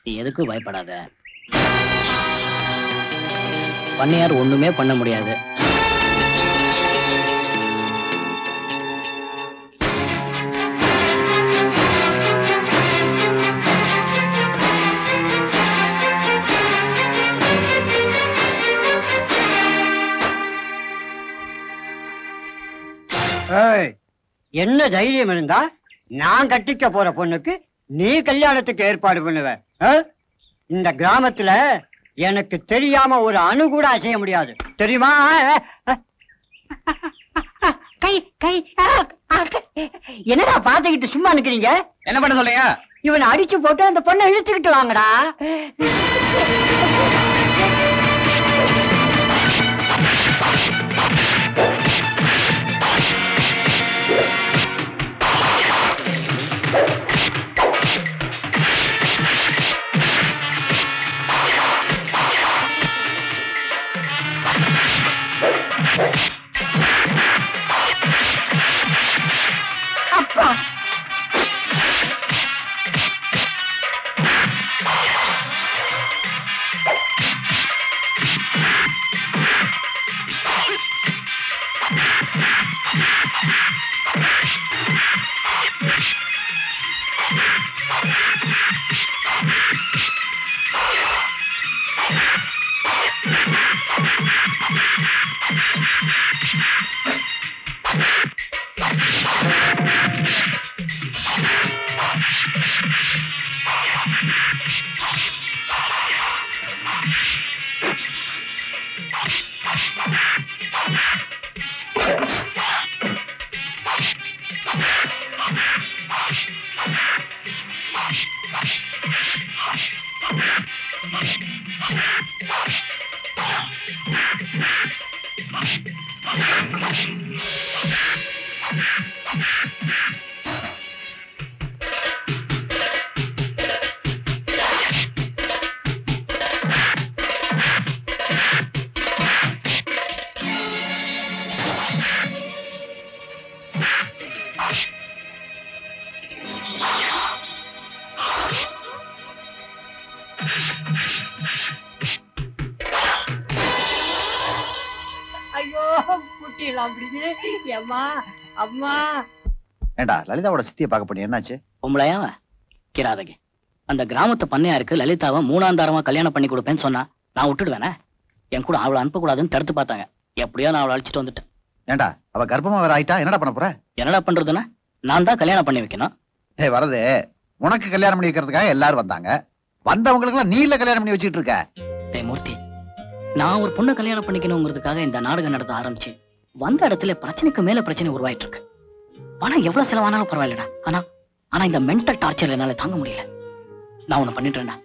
நீ எதுக்கும் பயப்படாத. பண்ணையார் ஒண்ணுமே பண்ண முடியாது. என்ன தைரியம் இருந்தா நான் கட்டிக்க போற பொண்ணுக்கு நீ கல்யாணத்துக்கு ஏற்பாடு பண்ணுவ? இந்த கிராமத்துல எனக்கு தெரியாம ஒரு அணு கூட அசைய முடியாது, தெரியுமா? கை கை என்னடா பாத்துக்கிட்டு சும்மா நிக்கிறீங்க? என்ன பண்ண சொல்றீங்க? இவனை அடிச்சு போட்டு அந்த பொண்ணை இழுத்துக்கிட்டு வாங்கடா. அப்பா ஏண்டா லலிதாவோட சித்தியை பார்க்க போனீங்க, என்னாச்சு? பொம்பளையாவ கிராதகி. அந்த கிராமத்து பண்ணையாருக்கு லலிதாவை 3ஆம் தாரமா கல்யாணம் பண்ணி கொடுப்பேன்னு சொன்னா நான் விட்டுடுவேனே. என் கூட அவளை அனுப்பக்கூடாதுன்னு தடுத்து பார்த்தாங்க. எப்படியோ நான் அவளை அழைச்சிட்டு வந்துட்டேன். ஏண்டா அவ கர்ப்பமா வேற ஆயிட்டா, என்னடா பண்ண போற? என்னடா பண்றதுன்னா நான் தான் கல்யாணம் பண்ணி வைக்கணும். டேய் வரது, உனக்கு கல்யாணம் பண்ணி வைக்கிறதுக்காக எல்லாரும் வந்தாங்க. வந்தவங்களுக்கு எல்லாம் நீ இல்ல கல்யாணம் பண்ணி வச்சிட்டு இருக்க. டேய் மூர்த்தி, நான் ஒரு பொண்ணை கல்யாணம் பண்ணிக்கணுங்கிறதுக்காக இந்த நாடகம் நடத்த ஆரம்பிச்சு வந்த இடத்துல பிரச்சனைக்கு மேல பிரச்சனை உருவாயிட்டு இருக்கு. பணம் எவ்வளவு செலவானாலும் பரவாயில்லடா. ஆனா இந்த மென்டல் டார்ச்சர் என்னால தாங்க முடியல. நான் ஒண்ணு பண்ணிட்டேன்டா.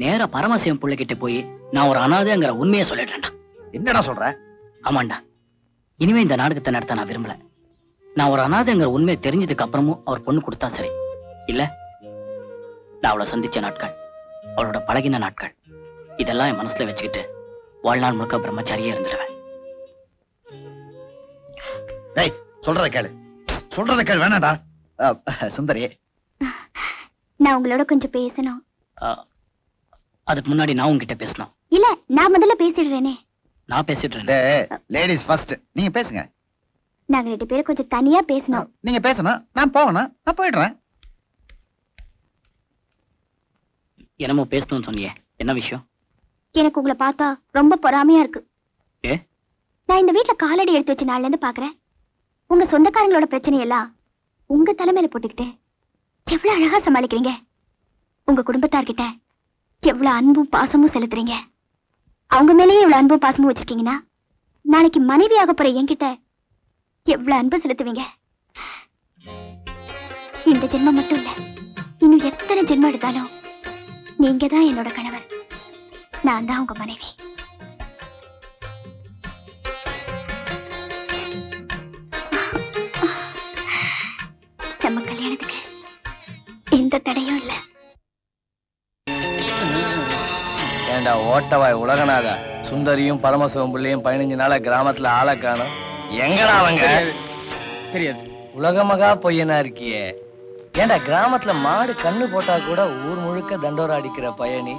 நேரா பரமசிவம் பிள்ளைகிட்ட போய் நான் ஒரு அனாதைங்கிற உண்மையை சொல்லிடுறேன்டா. என்னடா சொல்ற? ஆமாண்டா, இனிமே இந்த நாடகத்தை நடத்த நான் விரும்பல. நான் ஒரு அனாதைங்கிற உண்மையை தெரிஞ்சதுக்கு அப்புறமும் அவர் பொண்ணு கொடுத்தா சரி. இல்ல நான் அவளை சந்திச்ச நாட்கள், அவளோட பழகின நாட்கள், இதெல்லாம் என் மனசுல வச்சுக்கிட்டு வாழ்நாள் முழுக்க பிரம்மச்சாரியே இருந்துடுவேன். சொல்றத கேளு, சொல்றத கேளு. வேணாடா சுந்தரி, நான் உங்களோட கொஞ்சம் பேசணும். அதுக்கு முன்னாடி நான் உங்ககிட்ட பேசணும். இல்ல, நான் முதல்ல பேசிடுறேனே. நான் பேசிடுறேன். லேடிஸ் ஃபர்ஸ்ட், நீங்க பேசுங்க. நாங்க 2 பேரும் கொஞ்சம் தனியா பேசணும். நீங்க பேசணும், நான் போகணும். நான் போயிடுறேன். என்னமோ பேசணும்னு சொன்னியே, என்ன விஷயம்? எனக்கு உங்களை பார்த்தா ரொம்ப பொறாமையா இருக்கு. ஏ? நான் இந்த வீட்டுல காலடி எடுத்து வச்ச நாள்ல இருந்து பாக்குறேன். உங்க சொந்தக்காரங்களோட பிரச்சனை எல்லாம் உங்க தலைமையில போட்டுக்கிட்டு எவ்வளவு அழகா சமாளிக்கிறீங்க. உங்க குடும்பத்தார்கிட்ட எவ்வளவு அன்பும் பாசமும் செலுத்துறீங்க. அவங்க மேலேயே இவ்வளவு அன்பும் பாசமும் வச்சிருக்கீங்கன்னா நாளைக்கு மனைவியாக போற என்கிட்ட எவ்வளவு அன்பு செலுத்துவீங்க. இந்த ஜென்மம் மட்டும் இல்ல, இன்னும் எத்தனை ஜென்மம் எடுத்தாலும் நீங்க தான் என்னோட கணவர், நான் தான் உங்க மனைவி. நம்ம கல்யாணத்துக்கு எந்த தடையும் இல்ல. ஏண்டா ஓட்டவாய் உலகநாதா, சுந்தரியும் பரமசிவம் பிள்ளையும் 15 நாளா கிராமத்துல ஆளை காணும். எங்கடா அவங்க? தெரியாது. உலகமகா பொய்யனா இருக்கியே. ஏண்டா கிராமத்துல மாடு கண்ணு போட்டா கூட ஊர் முழுக்க முழுக்க தண்டோரா அடிக்கிற பயணி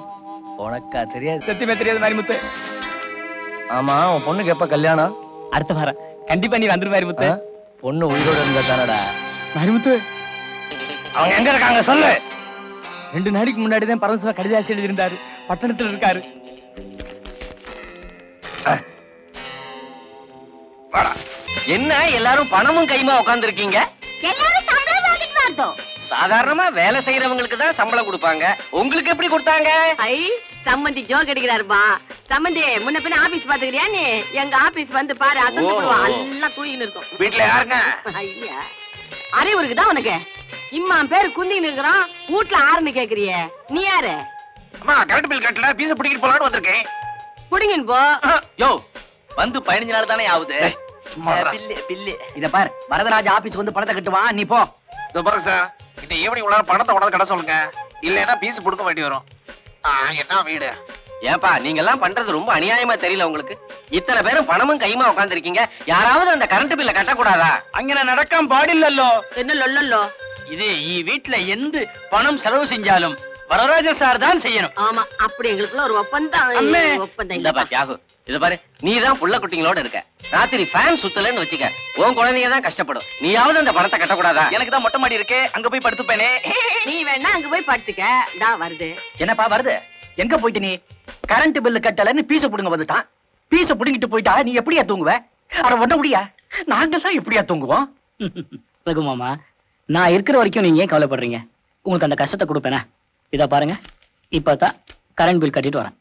உனக்கா தெரியாது? சத்தியமே தெரியாது மாரிமுத்து. ஆமா, உன் பொண்ணுக்கு எப்ப கல்யாணம்? அடுத்த வாரம் கண்டிப்பா நீ வந்துரு மாரிமுத்து. பொண்ணு உயிரோட இருந்தா தானடா. மாரிமுத்து, அவங்க எங்க இருக்காங்க சொல்லு. 2 நாளைக்கு முன்னாடி தான் பரமசிவா கடிதாசி எழுதி இருந்தாரு. பட்டணத்துல இருக்காரு. என்ன எல்லாரும் பணமும் கைமா உட்கார்ந்து இருக்கீங்க? எல்லாரும் சம்பளம் வாங்கிட்டு வரதோ. சாதாரணமா வேலை செய்யறவங்களுக்கு தான் சம்பளம் கொடுப்பாங்க, உங்களுக்கு எப்படி கொடுத்தாங்க? ஐ சம்மந்தி ஜோக் அடிக்கிறாருப்பா. சம்மந்தி முன்ன பின்ன ஆபீஸ் பாத்துக்கிறியா நீ? எங்க ஆபீஸ் வந்து பாரு, அசந்து போடுவா. எல்லாம் தூயின்னு இருக்கும். வீட்டுல யாருங்க? ஐயா அறிவு இருக்குதா உனக்கு? இம்மா பேர் குந்தின்னு இருக்கிறான், வீட்டுல ஆறுன்னு கேக்குறிய. நீ யாரு? அம்மா கரண்ட் பில் கட்டல, பீஸ் பிடிக்கிட்டு போலான்னு வந்திருக்கேன். புடிங்கன்னு போ. யோ வந்து 15 நாள் தானே ஆகுது. இத பாரு, வரதராஜ ஆபீஸ் வந்து பணத்தை கட்டுவான், நீ போ. பாருங்க சார், இந்த ஈவினிங் உள்ள பணத்தை உடனே கட்ட சொல்லுங்க, இல்லைன்னா பீஸ் கொடுக்க வேண்டி வரும். என்ன வீடு? ஏன்பா நீங்க எல்லாம் பண்றது ரொம்ப அநியாயமா தெரியல உங்களுக்கு? இத்தனை பேரும் பணமும் கைமா உட்கார்ந்து இருக்கீங்க, யாராவது அந்த கரண்ட் பில்ல கட்டக்கூடாதா? அங்க நடக்காம பாடில்லோ. என்ன லொல்லோ? இது வீட்டுல எந்த பணம் செலவு செஞ்சாலும் வரதராஜ சார் தான் செய்யணும். ஆமா, அப்படி எங்களுக்குள்ள ஒரு ஒப்பந்தம். அம்மே. ஒப்பந்தம் இல்ல பா தியாகு, இத பாரு, நீதான் புள்ள குட்டிங்களோட இருக்க, ராத்திரி ஃபேன் சுத்தலன்னு வச்சுக்க, உன் குழந்தைங்க தான் கஷ்டப்படும். நீயாவது அந்த பணத்தை கட்டக்கூடாதா? எனக்கு தான் மொட்டை மாடி இருக்கு, அங்க போய் படுத்துப்பேனே. நீ வேணா அங்க போய் படுத்துக்க. டா வருது. என்னப்பா வருது? எங்க போயிட்டு நீ? கரண்ட் பில்லு கட்டலன்னு பீச புடுங்க வந்துட்டான். பீச புடுங்கிட்டு போயிட்டா நீ எப்படியா தூங்குவ? அட ஒண்ண முடியா, நாங்கெல்லாம் எப்படியா தூங்குவோம்? ரகு மாமா, நான் இருக்கிற வரைக்கும் நீங்க ஏன் கவலைப்படுறீங்க? உங்களுக்கு அந்த கஷ்டத்தை கொடுப்பேனா? இத பாருங்க, இப்பதான் கரண்ட் பில் கட்டிட்டு வரேன்.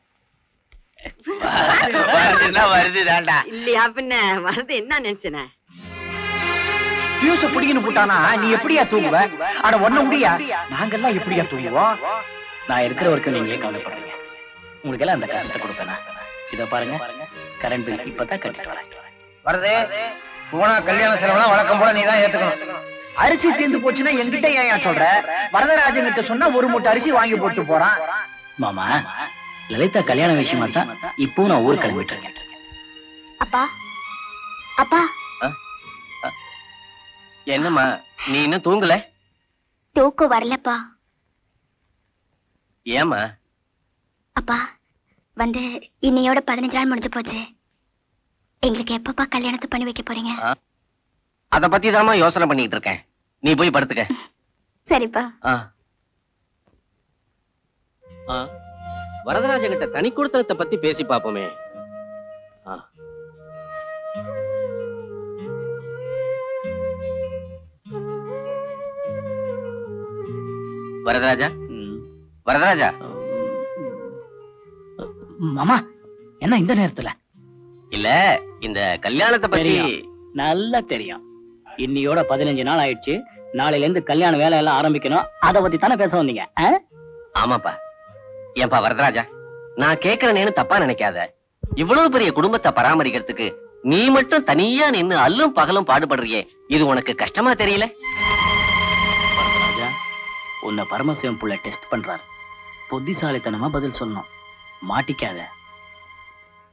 வருது தாண்டா. இல்லையா பின்ன வருது. என்ன நினைச்சன? பியூச புடிங்கின்னு போட்டானா நீ எப்படியா தூங்குவ? அட ஒண்ண முடியா, நாங்கெல்லாம் எப்படியா தூங்குவோம்? நான் இருக்கிற வரைக்கும் நீங்க ஏன் கவலைப்படுறீங்க? உங்களுக்கு எல்லாம் அந்த கஷ்டத்தை கொடுப்பேனா? இத பாருங்க, கரண்ட் பில் இப்பதான் கட்டிட்டு வரேன். வருது போனா கல்யாண செலவுலாம் வழக்கம் போல நீ தான் ஏத்துக்கணும். அரிசி தீர்ந்து போச்சுன்னா என்கிட்ட ஏன் சொல்ற? வரதராஜன் கிட்ட சொன்னா ஒரு மூட்டை அரிசி வாங்கி போட்டு போறான். மாமா, லலிதா கல்யாண விஷயமா தான் இப்போ நான் ஊருக்கு கிளம்பிட்டு இருக்கேன். அப்பா, அப்பா, என்னம்மா நீ இன்னும் தூங்கல? தூக்கம் வரலப்பா. ஏமா? அப்பா வந்து இன்னையோட 15 நாள் முடிஞ்சு போச்சு. எங்களுக்கு எப்பப்பா கல்யாணத்தை பண்ணி வைக்க போறீங்க? அத பத்தி தாமா யோசனை பண்ணிட்டு இருக்கேன். நீ போய் படுத்துக்க. சரிப்பா. வரதராஜ கிட்ட தனி கொடுத்தனத்தை பத்தி பேசி பாப்போமே. வரதராஜா, வரதராஜா. மாமா, என்ன இந்த நேரத்துல? இல்ல, இந்த கல்யாணத்தை பத்தி நல்லா தெரியும். இன்னையோட 15 நாள் ஆயிடுச்சு. நாளையில இருந்து கல்யாண வேலை எல்லாம் ஆரம்பிக்கணும். அத பத்தி தானே பேச வந்தீங்க? ஆமாப்பா. ஏன்பா வரதராஜா, நான் கேக்குறேன்னு தப்பா நினைக்காத. இவ்வளவு பெரிய குடும்பத்தை பராமரிக்கிறதுக்கு நீ மட்டும் தனியா நின்னு அல்லும் பகலும் பாடுபடுறியே, இது உனக்கு கஷ்டமா தெரியல? வரதராஜா, உன்னை பரமசிவம் புள்ள டெஸ்ட் பண்றாரு. புத்திசாலித்தனமா பதில் சொல்லணும், மாட்டிக்காத.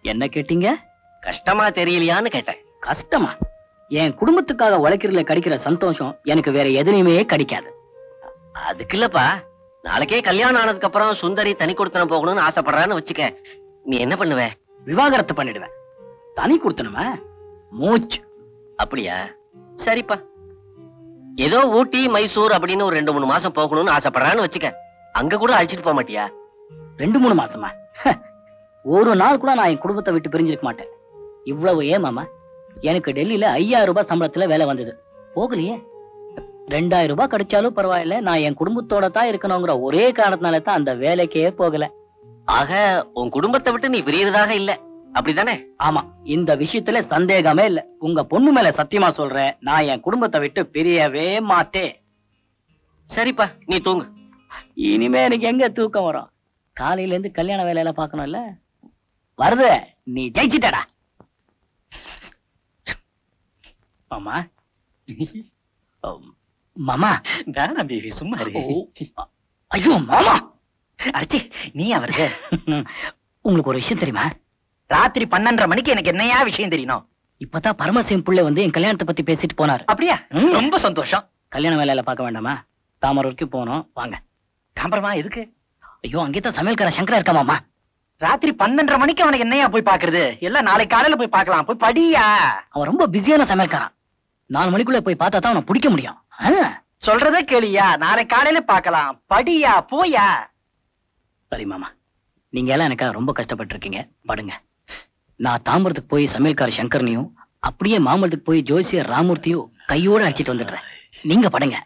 என்ன கேட்டீங்க? கஷ்டமா தெரியலையான்னு கேட்டேன். கஷ்டமா? என் குடும்பத்துக்காக உழைக்கிறதுல கிடைக்கிற சந்தோஷம் எனக்கு வேற எதுலையுமே கிடைக்காது. அதுக்கு இல்லப்பா, நாளைக்கே கல்யாணம் ஆனதுக்கு அப்புறம் சுந்தரி தனி கொடுத்தனம் போகணும்னு ஆசைப்படுறான்னு வச்சுக்க, நீ என்ன பண்ணுவ? விவாகரத்து பண்ணிடுவேன். தனி கொடுத்தனமா? மூச்சு. அப்படியா? சரிப்பா. ஏதோ ஊட்டி மைசூர் அப்படின்னு ஒரு 2-3 மாசம் போகணும்னு ஆசைப்படுறான்னு வச்சுக்க, அங்க கூட அழைச்சிட்டு போக மாட்டியா? 2-3 மாசமா? ஒரு நாள் கூட நான் என் குடும்பத்தை விட்டு பிரிஞ்சிருக்க மாட்டேன். இவ்வளவு ஏன் மாமா? எனக்கு டெல்லியில 5000 ரூபாய் சம்பளத்துல வேலை வந்தது, போகலையே. 2000 ரூபாய் கிடைச்சாலும் பரவாயில்ல, நான் என் குடும்பத்தோட தான் இருக்கணுங்கிற ஒரே காரணத்தினால தான் அந்த வேலைக்கே போகல. ஆக உன் குடும்பத்தை விட்டு நீ பிரியறதாக இல்ல, அப்படிதானே? ஆமா, இந்த விஷயத்துல சந்தேகமே இல்ல. உங்க பொண்ணு மேல சத்தியமா சொல்றேன், நான் என் குடும்பத்தை விட்டு பிரியவே மாட்டேன். சரிப்பா, நீ தூங்கு. இனிமே எனக்கு எங்க தூக்கம் வரும்? காலையில இருந்து கல்யாண வேலையெல்லாம் பார்க்கணும்ல. வருது, நீ ஜெயிச்சிட்டடா மாமா. மாமா வேணாம் பேபி, சும்மா இரு. ஐயோ மாமா, அடிச்சி நீ அவருக்கு. உங்களுக்கு ஒரு விஷயம் தெரியுமா? ராத்திரி 12:30 மணிக்கு எனக்கு என்னையா விஷயம் தெரியணும்? இப்பதான் பரமசிவம் புள்ள வந்து என் கல்யாணத்தை பத்தி பேசிட்டு போனார். அப்படியா? ரொம்ப சந்தோஷம். கல்யாண வேலையில பார்க்க வேண்டாமா? தாமரை வரைக்கும் போனோம், வாங்க. தாம்பரமா எதுக்கு? ஐயோ அங்கேதான் சமையல்கார சங்கரா இருக்கா மாமா. ராத்திரி 12:30 மணிக்கு அவனுக்கு என்னையா போய் பாக்குறது? எல்லாம் நாளை காலையில போய் பார்க்கலாம். போய் படியா. அவன் ரொம்ப பிஸியான சமையல்காரன். 4 மணிக்குள்ள போய் பார்த்தா தான் அவனை பிடிக்க முடியும். சொல்றதே கேளியா, நாளை காலையில பார்க்கலாம். படியா, போயா. சரி மாமா, நீங்க எல்லாம் எனக்காக ரொம்ப கஷ்டப்பட்டு இருக்கீங்க. படுங்க. நான் தாம்பரத்துக்கு போய் சமையல்கார சங்கரனையும் அப்படியே மாமல்லத்துக்கு போய் ஜோசியர் ராமூர்த்தியும் கையோட அழைச்சிட்டு வந்துடுறேன். நீங்க படுங்க.